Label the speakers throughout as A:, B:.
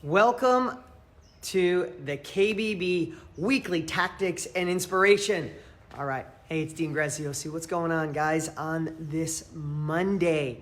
A: Welcome to the KBB Weekly Tactics and Inspiration. All right. Hey, it's Dean Graziozi. What's going on, guys, on this Monday?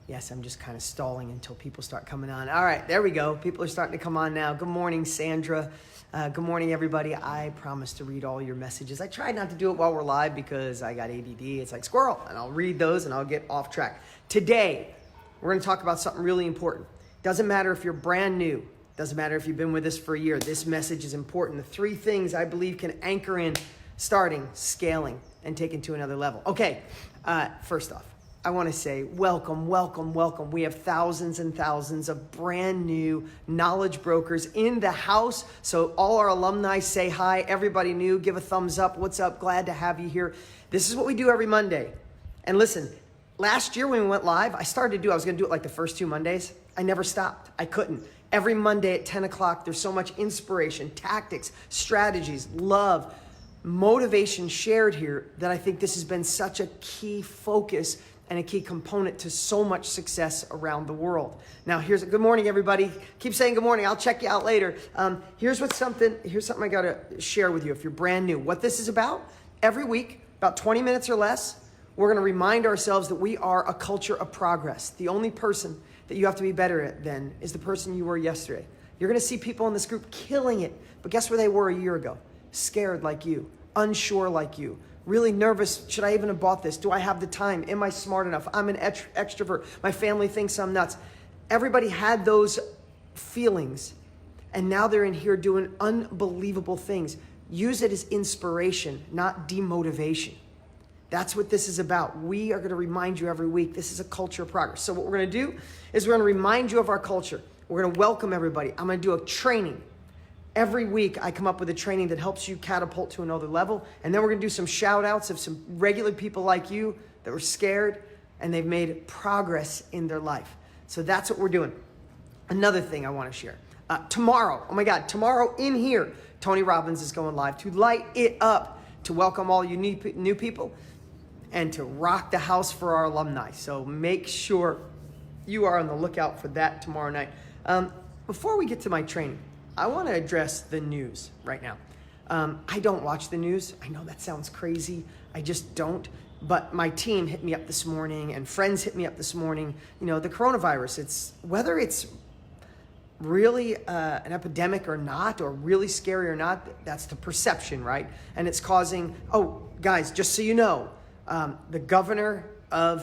A: Yes, I'm just kind of stalling until people start coming on. All right, there we go. People are starting to come on now. Good morning, Sandra. Good morning, everybody. I promise to read all your messages. I tried not to do it while we're live because I got ADD. It's like squirrel, and I'll read those and I'll get off track. Today, we're going to talk about something really important. Doesn't matter if you're brand new. Doesn't matter if you've been with us for a year. This message is important. The three things I believe can anchor in starting, scaling, and taking to another level. Okay, first off, I want to say welcome, welcome, welcome. We have thousands and thousands of brand new knowledge brokers in the house. So all our alumni say hi. Everybody new, give a thumbs up. What's up? Glad to have you here. This is what we do every Monday. And listen, last year when we went live, I was going to do it like the first 2 Mondays. I never stopped. I couldn't. Every Monday at 10 o'clock, there's so much inspiration, tactics, strategies, love, motivation shared here that I think this has been such a key focus and a key component to so much success around the world. Now, good morning, everybody. Keep saying good morning. I'll check you out later. Here's something I got to share with you if you're brand new. What this is about, every week, about 20 minutes or less, we're going to remind ourselves that we are a culture of progress. The only person that you have to be better at then is the person you were yesterday. You're going to see people in this group killing it, but guess where they were a year ago? Scared like you, unsure like you, really nervous. Should I even have bought this? Do I have the time? Am I smart enough? I'm an extrovert. My family thinks I'm nuts. Everybody had those feelings, and now they're in here doing unbelievable things. Use it as inspiration, not demotivation. That's what this is about. We are going to remind you every week. This is a culture of progress. So what we're going to do is we're going to remind you of our culture. We're going to welcome everybody. I'm going to do a training. Every week I come up with a training that helps you catapult to another level. And then we're going to do some shout outs of some regular people like you that were scared and they've made progress in their life. So that's what we're doing. Another thing I want to share. Tomorrow, oh my God, tomorrow in here, Tony Robbins is going live to light it up, to welcome all you new people, and to rock the house for our alumni. So make sure you are on the lookout for that tomorrow night. Before we get to my training, I want to address the news right now. I don't watch the news. I know that sounds crazy. I just don't. But my team hit me up this morning and friends hit me up this morning. You know, the coronavirus, whether it's really an epidemic or not, or really scary or not, that's the perception, right? And it's causing, guys, just so you know, the governor, I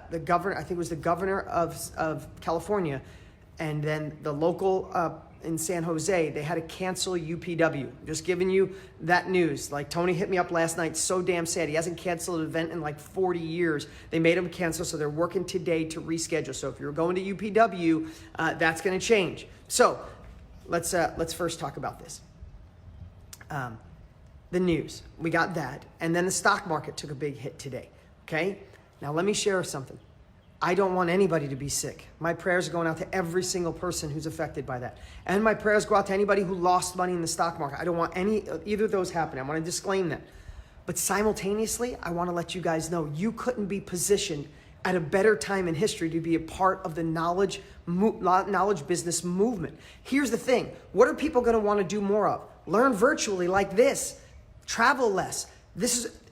A: think it was the governor of California, and then the local in San Jose, they had to cancel UPW. Just giving you that news. Like Tony hit me up last night, so damn sad. He hasn't canceled an event in like 40 years. They made him cancel, so they're working today to reschedule. So if you're going to UPW, that's going to change. So let's first talk about this. The news, we got that. And then the stock market took a big hit today, okay? Now let me share something. I don't want anybody to be sick. My prayers are going out to every single person who's affected by that. And my prayers go out to anybody who lost money in the stock market. I don't want either of those happening. I want to disclaim that. But simultaneously, I want to let you guys know you couldn't be positioned at a better time in history to be a part of the knowledge business movement. Here's the thing. What are people going to want to do more of? Learn virtually like this. Travel less.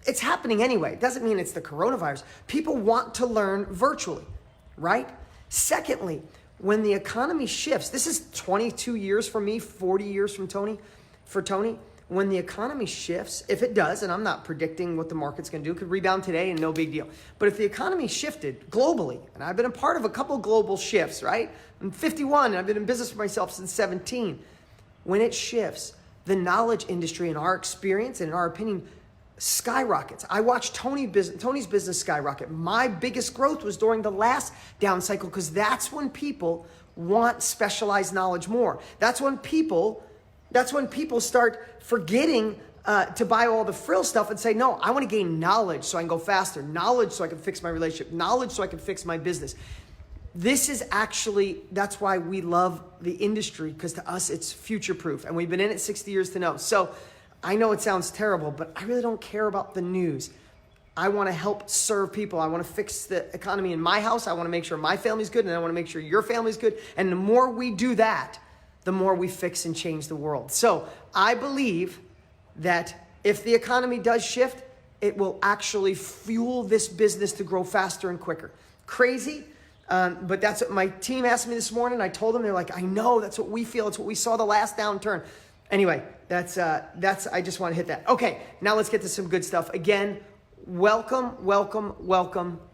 A: It's happening anyway. It doesn't mean it's the coronavirus. People want to learn virtually, right? Secondly, when the economy shifts, this is 22 years from me, 40 years from Tony, when the economy shifts, if it does, and I'm not predicting what the market's going to do, it could rebound today and no big deal. But if the economy shifted globally, and I've been a part of a couple global shifts, right? I'm 51 and I've been in business for myself since 17. When it shifts, the knowledge industry, in our experience and in our opinion, skyrockets. I watched Tony's business skyrocket. My biggest growth was during the last down cycle because that's when people want specialized knowledge more. That's when people start forgetting to buy all the frill stuff and say, no, I want to gain knowledge so I can go faster, knowledge so I can fix my relationship, knowledge so I can fix my business. This is actually, that's why we love the industry, because to us it's future-proof, and we've been in it 60 years to know. So I know it sounds terrible, but I really don't care about the news. I want to help serve people. I want to fix the economy in my house. I want to make sure my family's good, and I want to make sure your family's good. And the more we do that, the more we fix and change the world. So I believe that if the economy does shift, it will actually fuel this business to grow faster and quicker. Crazy, but that's what my team asked me this morning. I told them, they're like, I know, that's what we feel. It's what we saw the last downturn. Anyway, that's I just want to hit that. Okay, now let's get to some good stuff. Again, welcome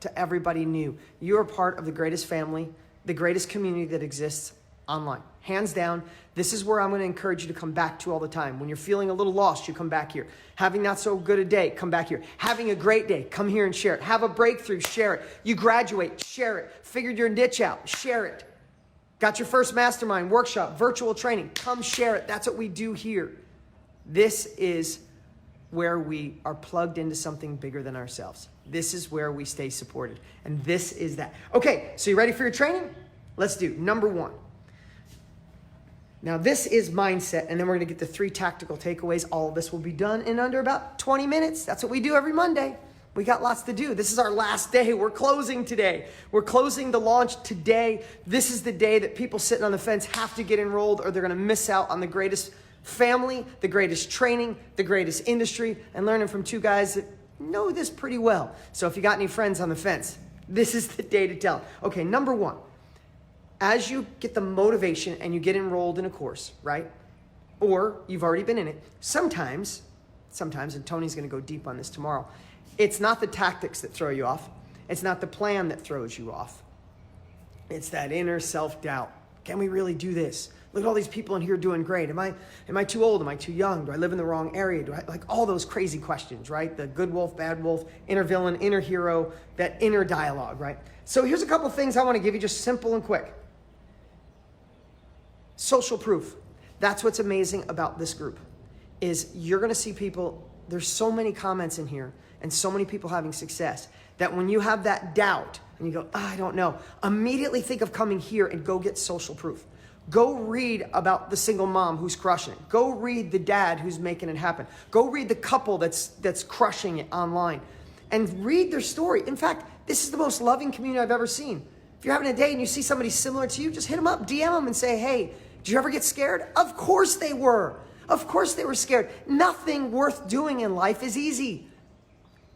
A: to everybody new. You are part of the greatest family, the greatest community that exists online. Hands down, this is where I'm going to encourage you to come back to all the time. When you're feeling a little lost, you come back here. Having not so good a day, come back here. Having a great day, come here and share it. Have a breakthrough, share it. You graduate, share it. Figured your niche out, share it. Got your first mastermind, workshop, virtual training, come share it. That's what we do here. This is where we are plugged into something bigger than ourselves. This is where we stay supported. And this is that. Okay, so you ready for your training? Let's do number 1. Now this is mindset, and then we're gonna get the 3 tactical takeaways. All of this will be done in under about 20 minutes. That's what we do every Monday. We got lots to do. This is our last day. We're closing today. We're closing the launch today. This is the day that people sitting on the fence have to get enrolled, or they're gonna miss out on the greatest family, the greatest training, the greatest industry, and learning from 2 guys that know this pretty well. So if you got any friends on the fence, this is the day to tell them. Okay, number 1. As you get the motivation and you get enrolled in a course, right? Or you've already been in it. Sometimes, and Tony's gonna go deep on this tomorrow, it's not the tactics that throw you off. It's not the plan that throws you off. It's that inner self-doubt. Can we really do this? Look at all these people in here doing great. Am I too old? Am I too young? Do I live in the wrong area? Do I, like all those crazy questions, right? The good wolf, bad wolf, inner villain, inner hero, that inner dialogue, right? So here's a couple things I wanna give you, just simple and quick. Social proof. That's what's amazing about this group, is you're gonna see people, there's so many comments in here and so many people having success that when you have that doubt and you go, I don't know, immediately think of coming here and go get social proof. Go read about the single mom who's crushing it. Go read the dad who's making it happen. Go read the couple that's crushing it online and read their story. In fact, this is the most loving community I've ever seen. If you're having a day and you see somebody similar to you, just hit them up, DM them and say, hey, did you ever get scared? Of course they were. Of course they were scared. Nothing worth doing in life is easy.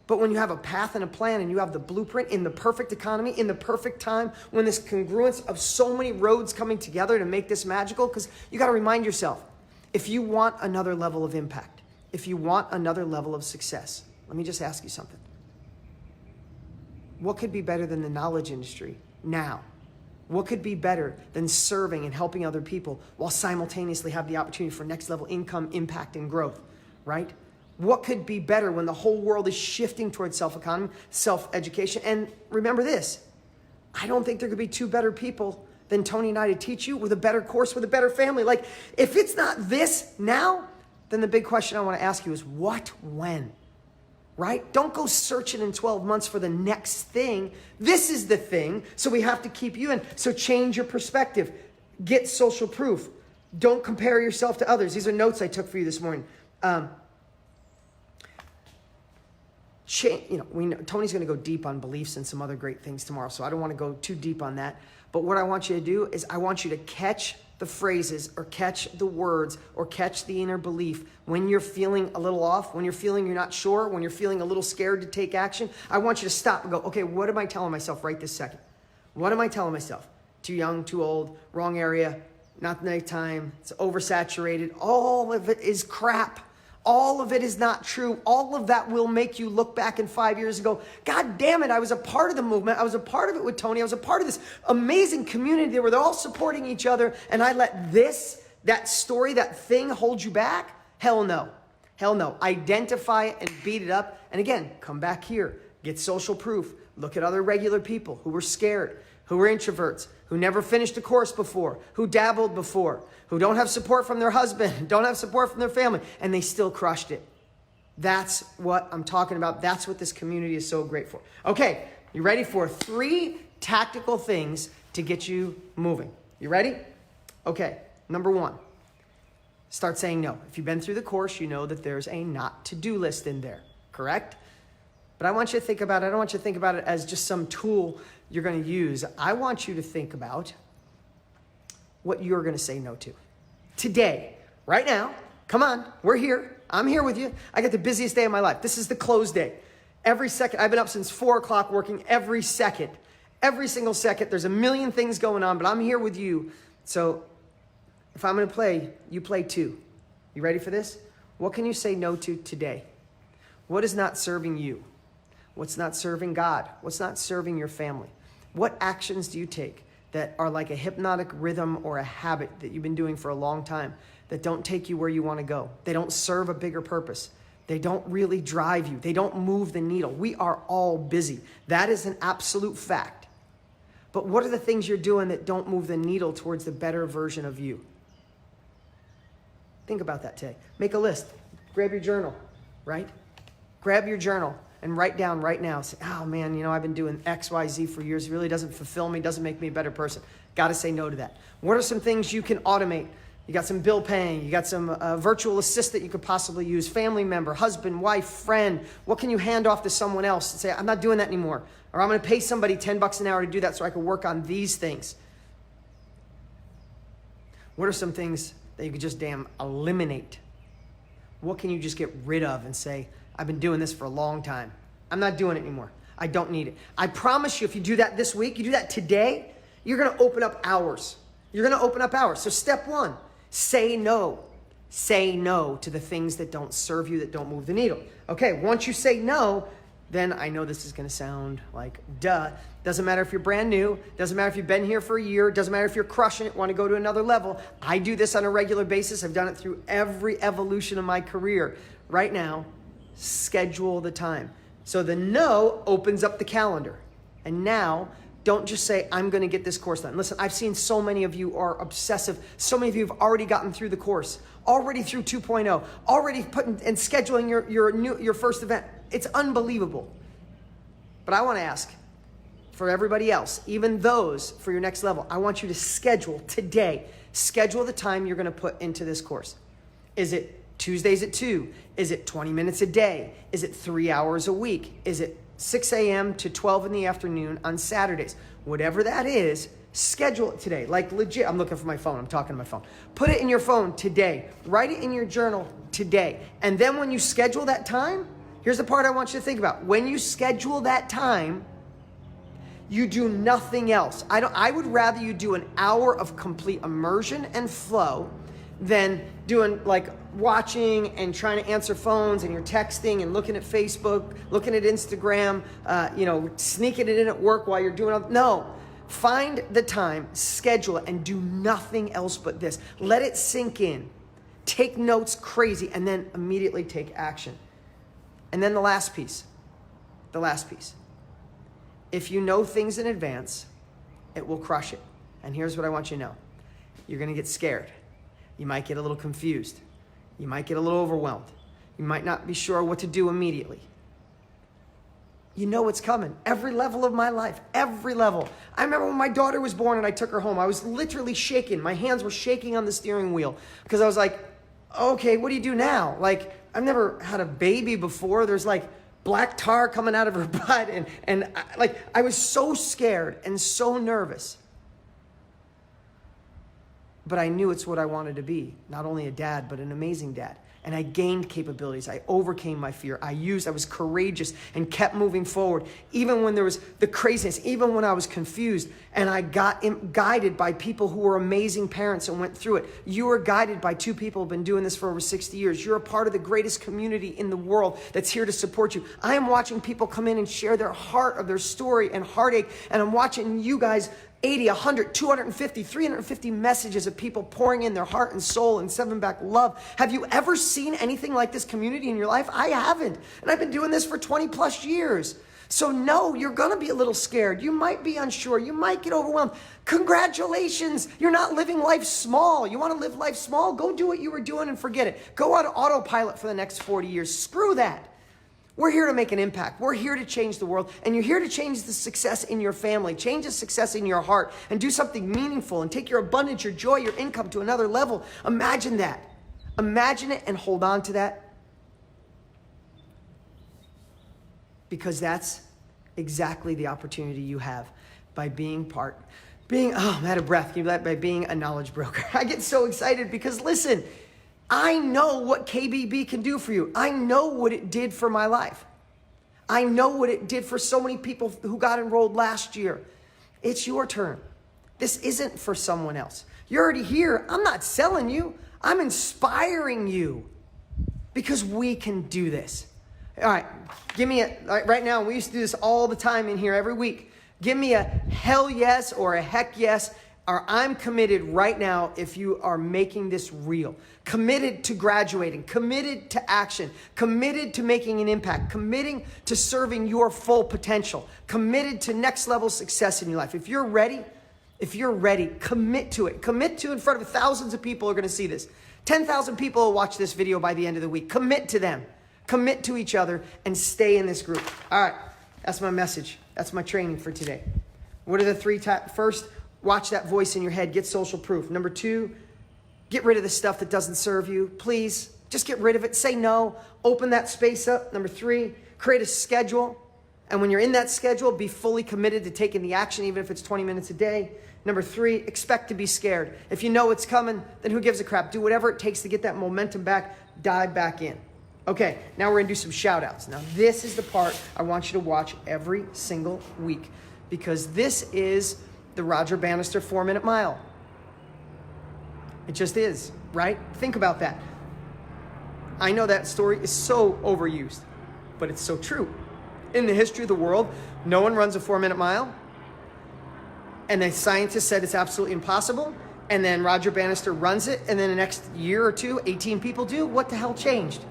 A: But when you have a path and a plan and you have the blueprint in the perfect economy, in the perfect time, when this congruence of so many roads coming together to make this magical, because you got to remind yourself, if you want another level of impact, if you want another level of success, let me just ask you something. What could be better than the knowledge industry now? What could be better than serving and helping other people while simultaneously have the opportunity for next level income, impact, and growth, right? What could be better when the whole world is shifting towards self-economy, self-education? And remember this, I don't think there could be 2 better people than Tony and I to teach you with a better course, with a better family. Like, if it's not this now, then the big question I want to ask you is what, when? Right? Don't go searching in 12 months for the next thing. This is the thing, so we have to keep you in. So change your perspective. Get social proof. Don't compare yourself to others. These are notes I took for you this morning. We know Tony's going to go deep on beliefs and some other great things tomorrow, so I don't want to go too deep on that. But what I want you to do is I want you to catch the phrases or catch the words or catch the inner belief when you're feeling a little off, when you're feeling you're not sure, when you're feeling a little scared to take action. I want you to stop and go, okay, what am I telling myself right this second? What am I telling myself? Too young, too old, wrong area, not the night time, it's oversaturated. All of it is crap. All of it is not true. All of that will make you look back in 5 years and go, God damn it, I was a part of the movement. I was a part of it with Tony. I was a part of this amazing community where they're all supporting each other, and I let that story, that thing hold you back? Hell no. Hell no. Identify it and beat it up. And again, come back here. Get social proof. Look at other regular people who were scared, who were introverts, who never finished a course before, who dabbled before, who don't have support from their husband, don't have support from their family, and they still crushed it. That's what I'm talking about. That's what this community is so great for. Okay, you ready for 3 tactical things to get you moving? You ready? Okay, number 1, start saying no. If you've been through the course, you know that there's a not to-do list in there, correct? But I want you to think about it. I don't want you to think about it as just some tool you're going to use. I want you to think about what you're going to say no to. today, right now. Come on, we're here. I'm here with you. I got the busiest day of my life. This is the close day. Every second, I've been up since 4 o'clock working every second. Every single second, there's a million things going on, but I'm here with you. So if I'm going to play, you play too. You ready for this? What can you say no to today? What is not serving you? What's not serving God? What's not serving your family? What actions do you take that are like a hypnotic rhythm or a habit that you've been doing for a long time that don't take you where you want to go? They don't serve a bigger purpose. They don't really drive you. They don't move the needle. We are all busy. That is an absolute fact. But what are the things you're doing that don't move the needle towards the better version of you? Think about that today. Make a list. Grab your journal, right? Grab your journal and write down right now. Say, oh man, I've been doing X, Y, Z for years. It really doesn't fulfill me, doesn't make me a better person. Got to say no to that. What are some things you can automate? You got some bill paying. You got some virtual assistant you could possibly use. Family member, husband, wife, friend. What can you hand off to someone else and say, I'm not doing that anymore. Or I'm going to pay somebody $10 an hour to do that so I can work on these things. What are some things that you could just eliminate? What can you just get rid of and say, I've been doing this for a long time. I'm not doing it anymore. I don't need it. I promise you, if you do that this week, you do that today, you're going to open up hours. You're going to open up hours. So step one, say no. Say no to the things that don't serve you, that don't move the needle. Okay, once you say no, then I know this is going to sound like duh. Doesn't matter if you're brand new. Doesn't matter if you've been here for a year. Doesn't matter if you're crushing it, want to go to another level. I do this on a regular basis. I've done it through every evolution of my career. Right now, schedule the time. So the no opens up the calendar. And now, don't just say, I'm going to get this course done. Listen, I've seen so many of you are obsessive. So many of you have already gotten through the course, already through 2.0, already putting and scheduling your first event. It's unbelievable. But I want to ask, for everybody else, even those for your next level, I want you to schedule today. Schedule the time you're going to put into this course. Is it Tuesdays at 2? Is it 20 minutes a day? Is it 3 hours a week? Is it 6 a.m. to 12 in the afternoon on Saturdays? Whatever that is, schedule it today. Like legit, I'm looking for my phone. I'm talking to my phone. Put it in your phone today. Write it in your journal today. And then when you schedule that time, here's the part I want you to think about. When you schedule that time, you do nothing else. I would rather you do an hour of complete immersion and flow than doing like watching and trying to answer phones and you're texting and looking at Facebook, looking at Instagram, sneaking it in at work while you're doing it. No, find the time, schedule it, and do nothing else but this. Let it sink in. Take notes crazy and then immediately take action. And then the last piece. If you know things in advance, it will crush it. And here's what I want you to know. You're going to get scared. You might get a little confused. You might get a little overwhelmed. You might not be sure what to do immediately. You know what's coming. Every level of my life, every level. I remember when my daughter was born and I took her home, I was literally shaking. My hands were shaking on the steering wheel because I was like, okay, what do you do now? Like, I've never had a baby before. There's like black tar coming out of her butt. And I was so scared and so nervous. But I knew it's what I wanted to be. Not only a dad, but an amazing dad. And I gained capabilities. I overcame my fear. I was courageous and kept moving forward. Even when there was the craziness, even when I was confused. And I got guided by people who were amazing parents and went through it. You are guided by 2 people who have been doing this for over 60 years. You're a part of the greatest community in the world that's here to support you. I am watching people come in and share their heart of their story and heartache. And I'm watching you guys 80, 100, 250, 350 messages of people pouring in their heart and soul and sending back love. Have you ever seen anything like this community in your life? I haven't. And I've been doing this for 20 plus years. So no, you're going to be a little scared. You might be unsure. You might get overwhelmed. Congratulations. You're not living life small. You want to live life small? Go do what you were doing and forget it. Go on autopilot for the next 40 years. Screw that. We're here to make an impact. We're here to change the world. And you're here to change the success in your family, change the success in your heart, and do something meaningful and take your abundance, your joy, your income to another level. Imagine that. Imagine it and hold on to that. Because that's exactly the opportunity you have by being part I'm out of breath. Can you do that? By being a knowledge broker. I get so excited because listen, I know what KBB can do for you. I know what it did for my life. I know what it did for so many people who got enrolled last year. It's your turn. This isn't for someone else. You're already here. I'm not selling you. I'm inspiring you because we can do this. All right, give me right now, we used to do this all the time in here every week. Give me a hell yes or a heck yes, or I'm committed right now if you are making this real. Committed to graduating, committed to action, committed to making an impact, committing to serving your full potential, committed to next level success in your life. If you're ready, commit to it. Commit to in front of thousands of people who are going to see this. 10,000 people will watch this video by the end of the week. Commit to them. Commit to each other and stay in this group. All right, that's my message. That's my training for today. What are the three? First, watch that voice in your head. Get social proof. Number 2, get rid of the stuff that doesn't serve you. Please, just get rid of it. Say no. Open that space up. Number 3, create a schedule. And when you're in that schedule, be fully committed to taking the action, even if it's 20 minutes a day. Number 3, expect to be scared. If you know it's coming, then who gives a crap? Do whatever it takes to get that momentum back. Dive back in. Okay, now we're gonna do some shout outs. Now this is the part I want you to watch every single week because this is the Roger Bannister 4-minute mile. It just is, right? Think about that. I know that story is so overused, but it's so true. In the history of the world, no one runs a 4-minute mile. And the scientists said it's absolutely impossible. And then Roger Bannister runs it. And then the next year or two, 18 people do. What the hell changed?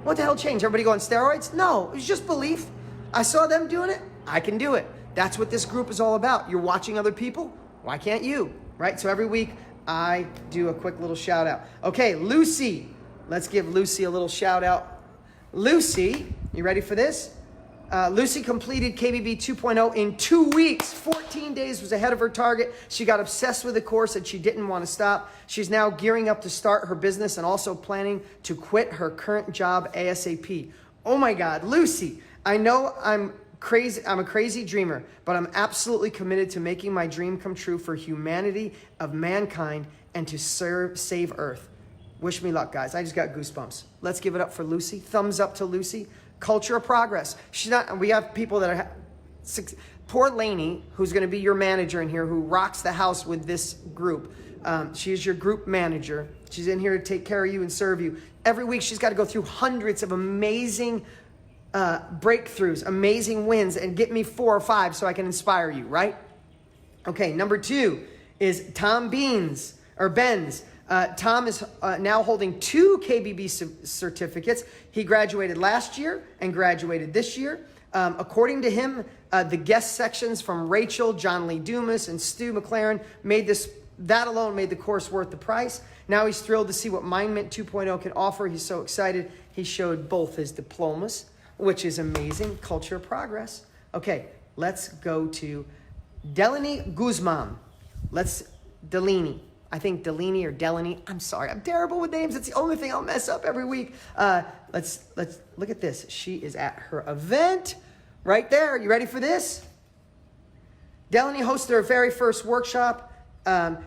A: What the hell changed? Everybody go on steroids? No, it's just belief. I saw them doing it. I can do it. That's what this group is all about. You're watching other people. Why can't you? Right? So every week I do a quick little shout out. Okay, Lucy. Let's give Lucy a little shout out. Lucy, you ready for this? Lucy completed KBB 2.0 in 2 weeks. 14 days was ahead of her target. She got obsessed with the course and she didn't want to stop. She's now gearing up to start her business and also planning to quit her current job ASAP. Oh my God, Lucy, I know I'm a crazy dreamer, but I'm absolutely committed to making my dream come true for humanity of mankind and to save Earth. Wish me luck, guys. I just got goosebumps. Let's give it up for Lucy. Thumbs up to Lucy. Culture of progress. We have people that are, poor Lainey, who's going to be your manager in here, who rocks the house with this group. She is your group manager. She's in here to take care of you and serve you. Every week she's got to go through hundreds of amazing breakthroughs, amazing wins, and get me 4 or 5 so I can inspire you, right? Okay, number 2 is Tom Benz. Tom is now holding 2 KBB certificates. He graduated last year and graduated this year. According to him, the guest sections from Rachel, John Lee Dumas, and Stu McLaren that alone made the course worth the price. Now he's thrilled to see what MindMint 2.0 can offer. He's so excited. He showed both his diplomas, which is amazing. Culture of progress. Okay, let's go to Delaney Guzman. Delaney. I think Delaney or Delaney. I'm sorry. I'm terrible with names. It's the only thing I'll mess up every week. Let's look at this. She is at her event right there. You ready for this? Delaney hosted her very first workshop.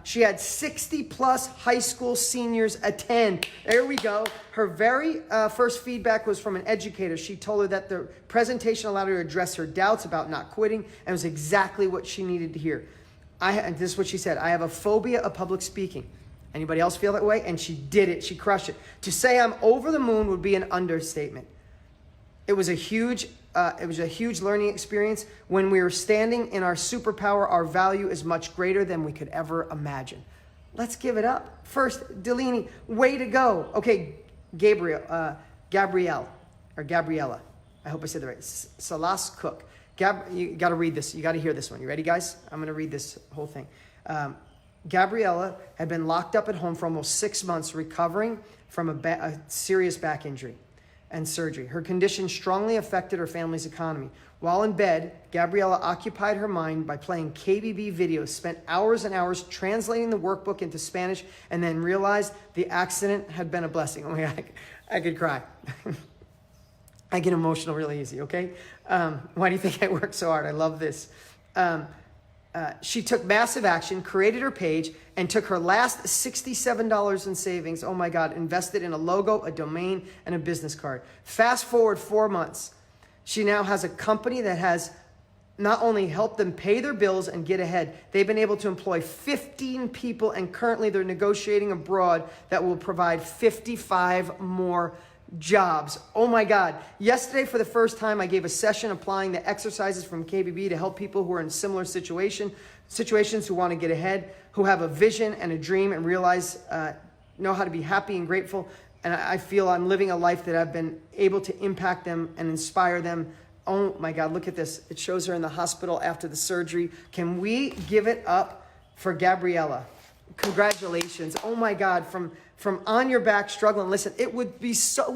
A: She had 60 plus high school seniors attend. There we go. Her very first feedback was from an educator. She told her that the presentation allowed her to address her doubts about not quitting and was exactly what she needed to hear. This is what she said. I have a phobia of public speaking. Anybody else feel that way? And she did it. She crushed it. To say I'm over the moon would be an understatement. It was a huge learning experience. When we were standing in our superpower, our value is much greater than we could ever imagine. Let's give it up. First, Delaney, way to go. Okay, Gabriela. I hope I said that right. Salas Cook. You got to read this. You got to hear this one. You ready, guys? I'm going to read this whole thing. Gabriela had been locked up at home for almost 6 months, recovering from a serious back injury and surgery. Her condition strongly affected her family's economy. While in bed, Gabriela occupied her mind by playing KBB videos, spent hours and hours translating the workbook into Spanish, and then realized the accident had been a blessing. Oh my God, I could cry. I get emotional really easy, okay? Why do you think I work so hard? I love this. She took massive action, created her page, and took her last $67 in savings, oh my God, invested in a logo, a domain, and a business card. Fast forward 4 months. She now has a company that has not only helped them pay their bills and get ahead, they've been able to employ 15 people, and currently they're negotiating abroad that will provide 55 more jobs. Oh my God. Yesterday, for the first time, I gave a session applying the exercises from KBB to help people who are in similar situations who want to get ahead, who have a vision and a dream and realize, know how to be happy and grateful. And I feel I'm living a life that I've been able to impact them and inspire them. Oh my God, look at this. It shows her in the hospital after the surgery. Can we give it up for Gabriela? Congratulations. Oh my God, from on your back struggling. Listen, it would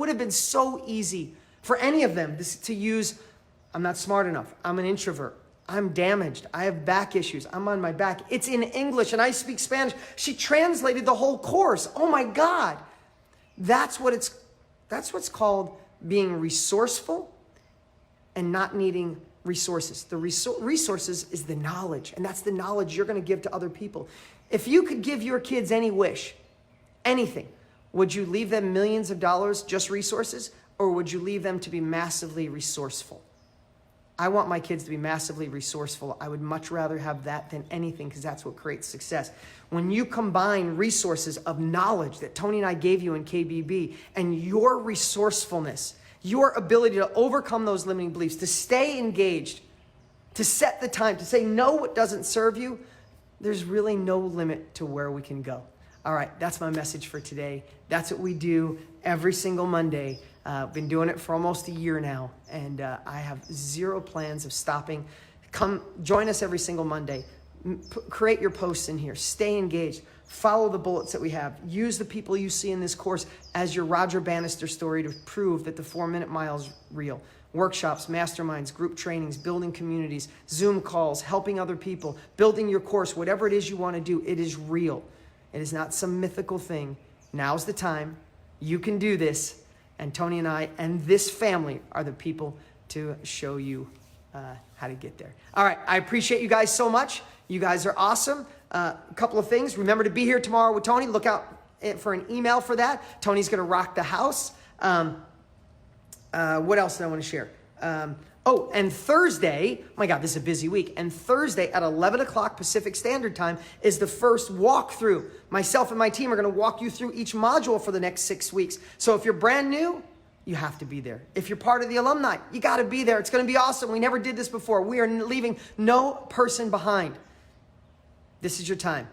A: have been so easy for any of them to use, I'm not smart enough. I'm an introvert. I'm damaged. I have back issues. I'm on my back. It's in English and I speak Spanish. She translated the whole course. Oh my God. That's what's called being resourceful and not needing resources. The resources is the knowledge, and that's the knowledge you're going to give to other people. If you could give your kids any wish, anything, would you leave them millions of dollars, just resources, or would you leave them to be massively resourceful? I want my kids to be massively resourceful. I would much rather have that than anything, because that's what creates success. When you combine resources of knowledge that Tony and I gave you in KBB and your resourcefulness, your ability to overcome those limiting beliefs, to stay engaged, to set the time, to say no what doesn't serve you, there's really no limit to where we can go. All right, that's my message for today. That's what we do every single Monday. I've been doing it for almost a year now, and I have zero plans of stopping. Come join us every single Monday. Create your posts in here. Stay engaged. Follow the bullets that we have. Use the people you see in this course as your Roger Bannister story to prove that the 4-minute mile is real. Workshops, masterminds, group trainings, building communities, Zoom calls, helping other people, building your course, whatever it is you want to do, it is real. It is not some mythical thing. Now's the time. You can do this. And Tony and I and this family are the people to show you how to get there. All right. I appreciate you guys so much. You guys are awesome. A couple of things. Remember to be here tomorrow with Tony. Look out for an email for that. Tony's going to rock the house. What else did I want to share? And Thursday, my God, this is a busy week. And Thursday at 11 o'clock Pacific Standard Time is the first walkthrough. Myself and my team are going to walk you through each module for the next 6 weeks. So if you're brand new, you have to be there. If you're part of the alumni, you got to be there. It's going to be awesome. We never did this before. We are leaving no person behind. This is your time.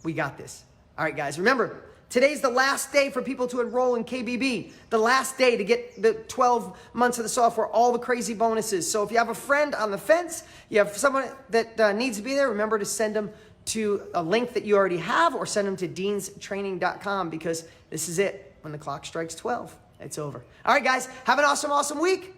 A: We got this. All right, guys, remember, today's the last day for people to enroll in KBB. The last day to get the 12 months of the software, all the crazy bonuses. So if you have a friend on the fence, you have someone that needs to be there, remember to send them to a link that you already have, or send them to deanstraining.com, because this is it. When the clock strikes 12, it's over. All right, guys, have an awesome, awesome week.